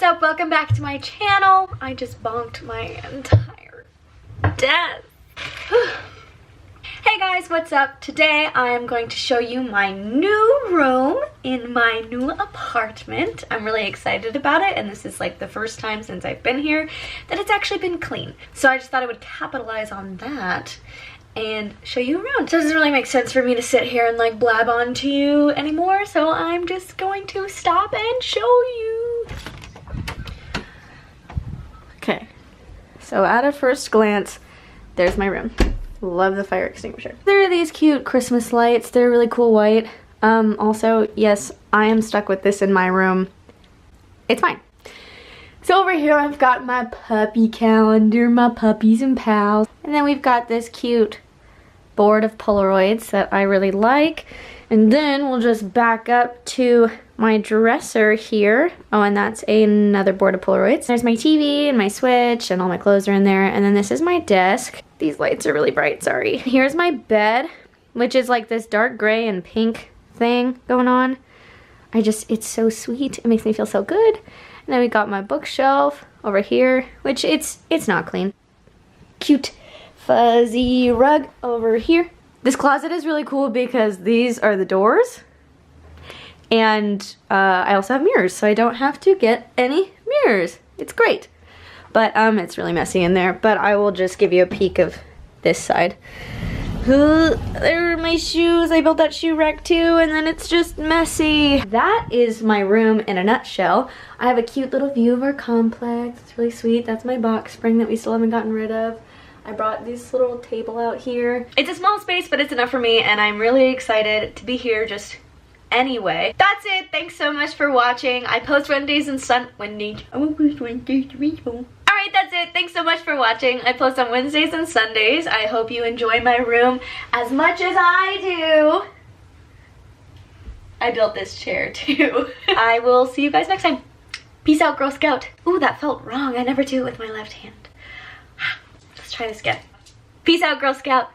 up? Welcome back to my channel. I just bonked my entire desk. Hey guys, what's up? Today I am going to show you my new room in my new apartment. I'm really excited about it, and this is like the first time since I've been here that it's actually been clean. So I just thought I would capitalize on that and show you around. So it doesn't really make sense for me to sit here and like blab on to you anymore, so I'm just going to stop and show you. Okay, so at a first glance, there's my room. Love the fire extinguisher. There are these cute Christmas lights. They're really cool white. Also, yes, I am stuck with this in my room. It's fine. So over here I've got my puppy calendar, my puppies and pals. And then we've got this cute board of Polaroids that I really like. And then we'll just back up to my dresser here. Oh, and that's another board of Polaroids. There's my TV and my Switch and all my clothes are in there. And then this is my desk. These lights are really bright, sorry. Here's my bed, which is like this dark gray and pink thing going on. It's so sweet. It makes me feel so good. And then we got my bookshelf over here, which it's not clean. Cute fuzzy rug over here. This closet is really cool because these are the doors. And I also have mirrors, so I don't have to get any mirrors. It's great. But it's really messy in there. But I will just give you a peek of this side. There are my shoes. I built that shoe rack too, and then it's just messy. That is my room in a nutshell. I have a cute little view of our complex. It's really sweet. That's my box spring that we still haven't gotten rid of. I brought this little table out here. It's a small space, but it's enough for me, and I'm really excited to be here just anyway. That's it. Thanks so much for watching. I post Wednesdays and Sundays. Alright, that's it. Thanks so much for watching. I post on Wednesdays and Sundays. I hope you enjoy my room as much as I do. I built this chair too. I will see you guys next time. Peace out, Girl Scout. Ooh, that felt wrong. I never do it with my left hand. Let's try this again. Peace out, Girl Scout.